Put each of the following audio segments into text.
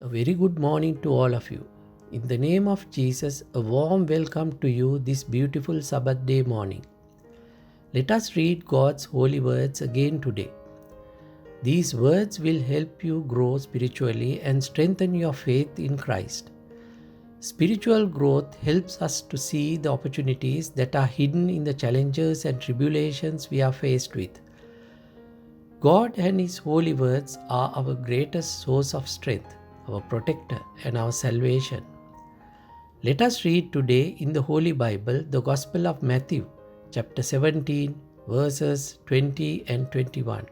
A very good morning to all of you. In the name of Jesus, a warm welcome to you this beautiful Sabbath day morning. Let us read God's holy words again today. These words will help you grow spiritually and strengthen your faith in Christ. Spiritual growth helps us to see the opportunities that are hidden in the challenges and tribulations we are faced with. God and His holy words are our greatest source of strength, our protector, and our salvation. Let us read today in the Holy Bible the Gospel of Matthew, chapter 17, verses 20 and 21.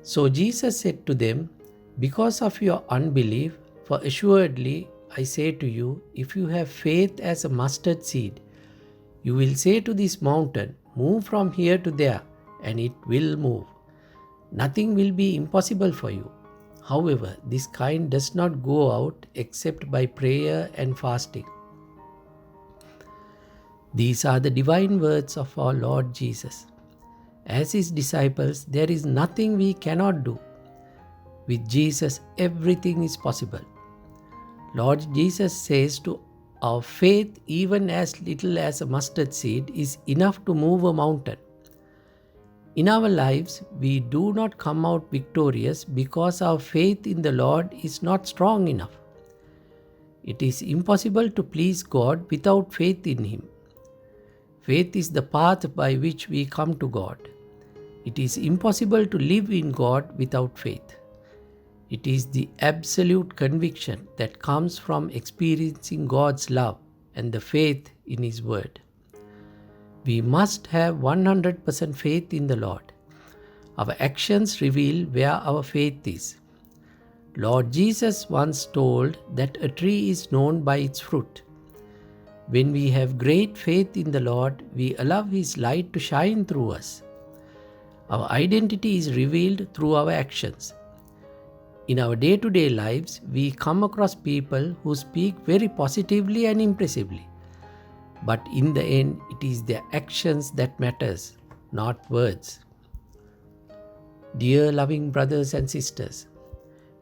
So Jesus said to them, "Because of your unbelief, for assuredly I say to you, if you have faith as a mustard seed, you will say to this mountain, 'Move from here to there,' and it will move. Nothing will be impossible for you. However, this kind does not go out except by prayer and fasting." These are the divine words of our Lord Jesus. As His disciples, there is nothing we cannot do. With Jesus, everything is possible. Lord Jesus says to our faith, even as little as a mustard seed, is enough to move a mountain. In our lives, we do not come out victorious because our faith in the Lord is not strong enough. It is impossible to please God without faith in Him. Faith is the path by which we come to God. It is impossible to live in God without faith. It is the absolute conviction that comes from experiencing God's love and the faith in His Word. We must have 100% faith in the Lord. Our actions reveal where our faith is. Lord Jesus once told that a tree is known by its fruit. When we have great faith in the Lord, we allow His light to shine through us. Our identity is revealed through our actions. In our day-to-day lives, we come across people who speak very positively and impressively. But in the end, it is their actions that matters, not words. Dear loving brothers and sisters,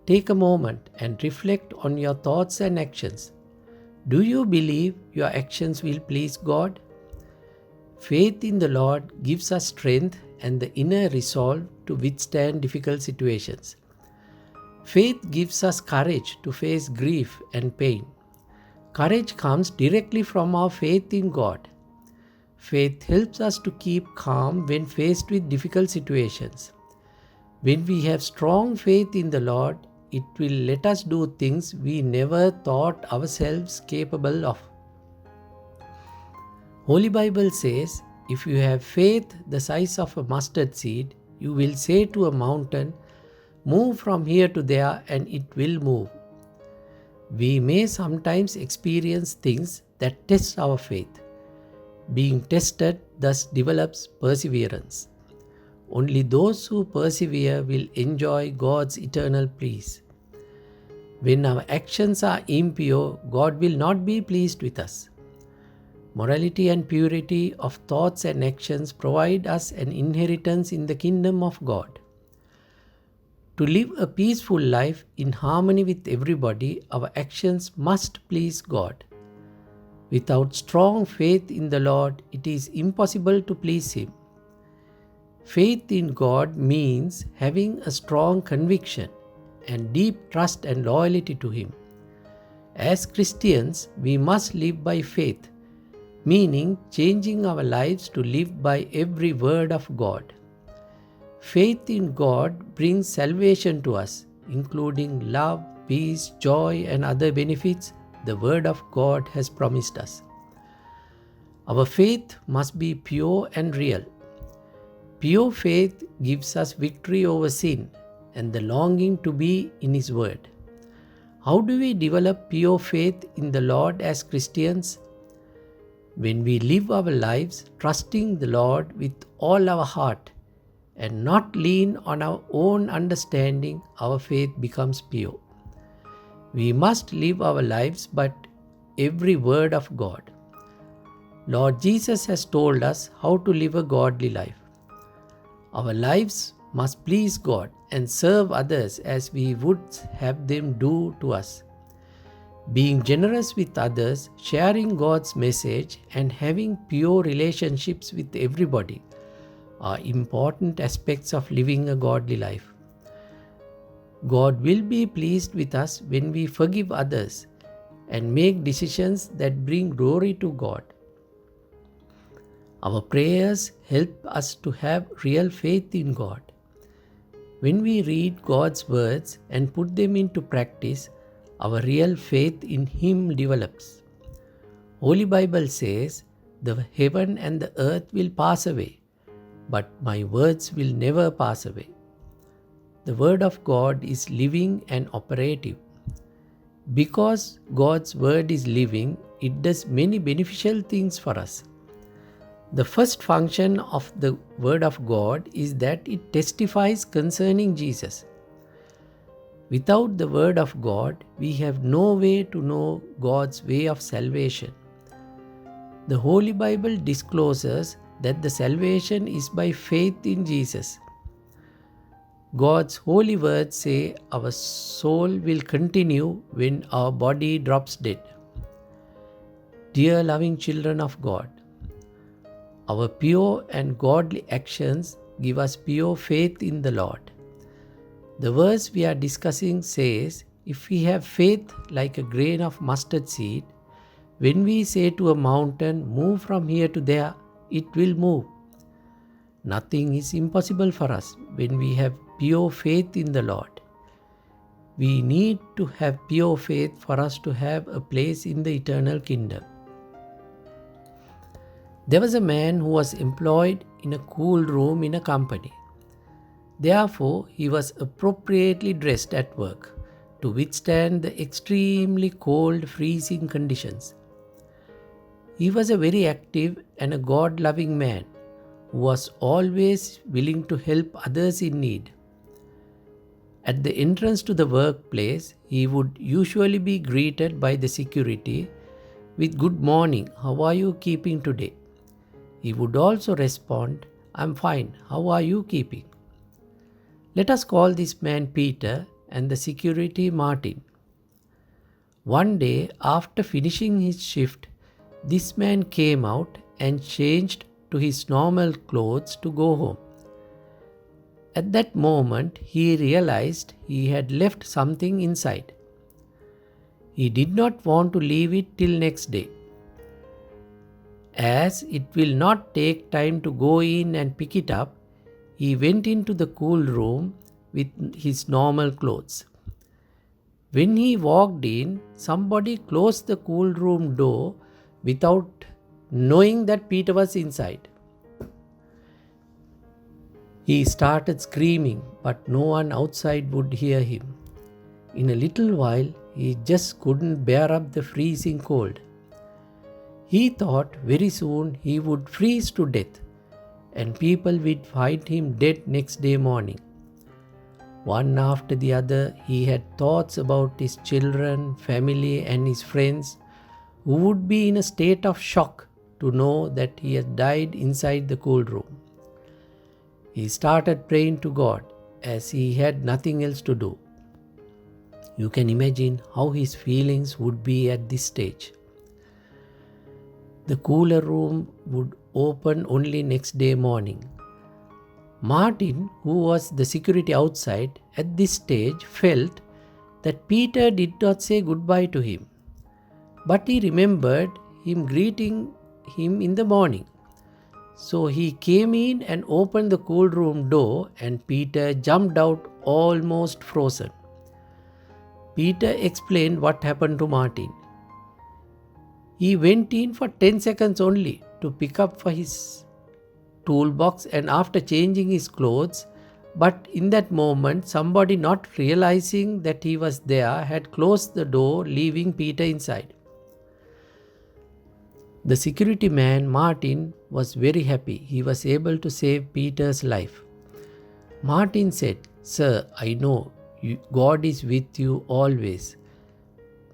take a moment and reflect on your thoughts and actions. Do you believe your actions will please God? Faith in the Lord gives us strength and the inner resolve to withstand difficult situations. Faith gives us courage to face grief and pain. Courage comes directly from our faith in God. Faith helps us to keep calm when faced with difficult situations. When we have strong faith in the Lord, it will let us do things we never thought ourselves capable of. Holy Bible says, if you have faith the size of a mustard seed, you will say to a mountain, "Move from here to there," and it will move. We may sometimes experience things that test our faith. Being tested thus develops perseverance. Only those who persevere will enjoy God's eternal peace. When our actions are impure, God will not be pleased with us. Morality and purity of thoughts and actions provide us an inheritance in the kingdom of God. To live a peaceful life in harmony with everybody, our actions must please God. Without strong faith in the Lord, it is impossible to please Him. Faith in God means having a strong conviction and deep trust and loyalty to Him. As Christians, we must live by faith, meaning changing our lives to live by every word of God. Faith in God brings salvation to us, including love, peace, joy, and other benefits the Word of God has promised us. Our faith must be pure and real. Pure faith gives us victory over sin and the longing to be in His Word. How do we develop pure faith in the Lord as Christians? When we live our lives trusting the Lord with all our heart and not lean on our own understanding, our faith becomes pure. We must live our lives by every word of God. Lord Jesus has told us how to live a godly life. Our lives must please God and serve others as we would have them do to us. Being generous with others, sharing God's message, and having pure relationships with everybody are important aspects of living a godly life. God will be pleased with us when we forgive others and make decisions that bring glory to God. Our prayers help us to have real faith in God. When we read God's words and put them into practice, our real faith in Him develops. Holy Bible says, "The heaven and the earth will pass away, but my words will never pass away." The Word of God is living and operative. Because God's Word is living, it does many beneficial things for us. The first function of the Word of God is that it testifies concerning Jesus. Without the Word of God, we have no way to know God's way of salvation. The Holy Bible discloses that the salvation is by faith in Jesus. God's holy words say our soul will continue when our body drops dead. Dear loving children of God, our pure and godly actions give us pure faith in the Lord. The verse we are discussing says, if we have faith like a grain of mustard seed, when we say to a mountain, "Move from here to there," it will move. Nothing is impossible for us when we have pure faith in the Lord. We need to have pure faith for us to have a place in the eternal kingdom. There was a man who was employed in a cool room in a company. Therefore, he was appropriately dressed at work to withstand the extremely cold, freezing conditions. He was a very active and a God-loving man who was always willing to help others in need. At the entrance to the workplace, he would usually be greeted by the security with "Good morning, how are you keeping today?" He would also respond, "I'm fine, how are you keeping?" Let us call this man Peter and the security Martin. One day, after finishing his shift, this man came out and changed to his normal clothes to go home. At that moment, he realized he had left something inside. He did not want to leave it till next day, as it will not take time to go in and pick it up. He went into the cool room with his normal clothes. When he walked in, somebody closed the cool room door without knowing that Peter was inside. He started screaming, but no one outside would hear him. In a little while, he just couldn't bear up the freezing cold. He thought very soon he would freeze to death, and people would find him dead next day morning. One after the other, he had thoughts about his children, family, and his friends, who would be in a state of shock to know that he had died inside the cool room. He started praying to God as he had nothing else to do. You can imagine how his feelings would be at this stage. The cooler room would open only next day morning. Martin, who was the security outside, at this stage felt that Peter did not say goodbye to him. But he remembered him greeting him in the morning. So he came in and opened the cool room door, and Peter jumped out almost frozen. Peter explained what happened to Martin. He went in for 10 seconds only to pick up for his toolbox and after changing his clothes, but in that moment somebody, not realizing that he was there, had closed the door, leaving Peter inside. The security man, Martin, was very happy. He was able to save Peter's life. Martin said, "Sir, I know God is with you always.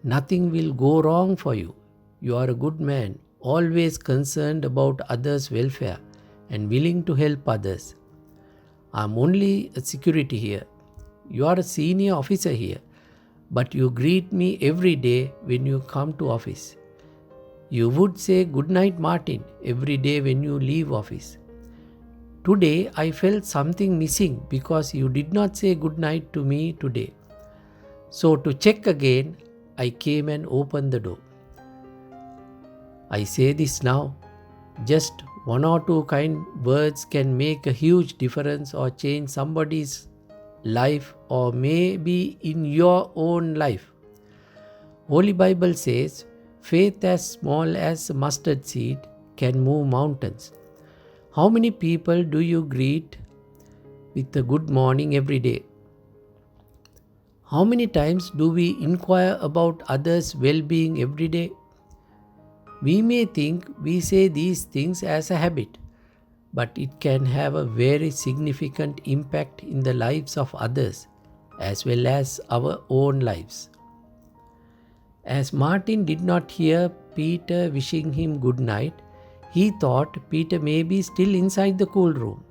Nothing will go wrong for you. You are a good man, always concerned about others' welfare and willing to help others. I'm only a security here. You are a senior officer here, but you greet me every day when you come to office. You would say good night, Martin, every day when you leave office. Today I felt something missing because you did not say good night to me today. So to check again, I came and opened the door. I say this now. Just one or two kind words can make a huge difference or change somebody's life or maybe in your own life. Holy Bible says, faith as small as a mustard seed can move mountains. How many people do you greet with a good morning every day? How many times do we inquire about others' well-being every day? We may think we say these things as a habit, but it can have a very significant impact in the lives of others as well as our own lives. As Martin did not hear Peter wishing him good night, he thought Peter may be still inside the cool room,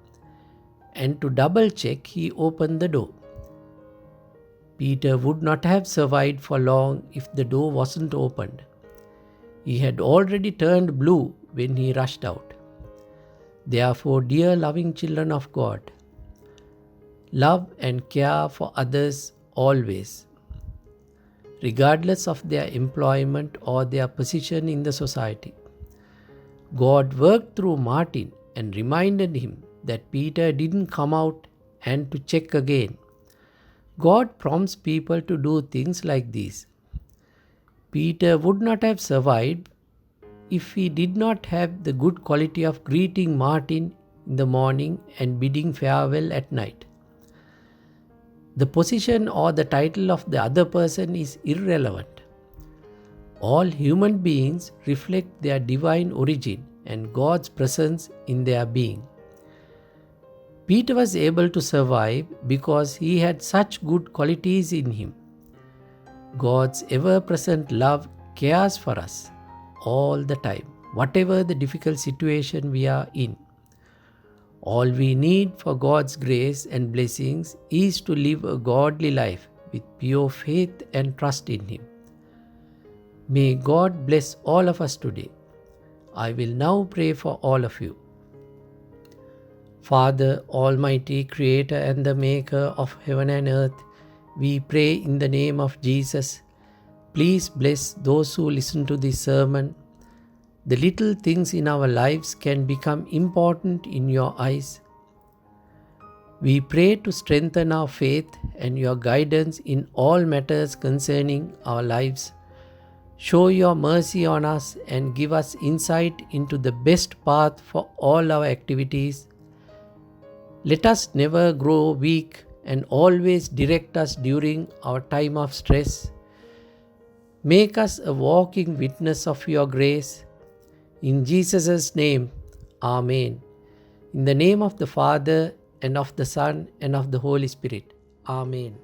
and to double check, he opened the door. Peter would not have survived for long if the door wasn't opened. He had already turned blue when he rushed out. Therefore, dear loving children of God, love and care for others always, regardless of their employment or their position in the society. God worked through Martin and reminded him that Peter didn't come out and to check again. God prompts people to do things like these. Peter would not have survived if he did not have the good quality of greeting Martin in the morning and bidding farewell at night. The position or the title of the other person is irrelevant. All human beings reflect their divine origin and God's presence in their being. Peter was able to survive because he had such good qualities in him. God's ever-present love cares for us all the time, whatever the difficult situation we are in. All we need for God's grace and blessings is to live a godly life with pure faith and trust in Him. May God bless all of us today. I will now pray for all of you. Father, Almighty Creator and the Maker of heaven and earth, we pray in the name of Jesus. Please bless those who listen to this sermon. The little things in our lives can become important in your eyes. We pray to strengthen our faith and your guidance in all matters concerning our lives. Show your mercy on us and give us insight into the best path for all our activities. Let us never grow weak and always direct us during our time of stress. Make us a walking witness of your grace. In Jesus' name, Amen. In the name of the Father, and of the Son, and of the Holy Spirit. Amen.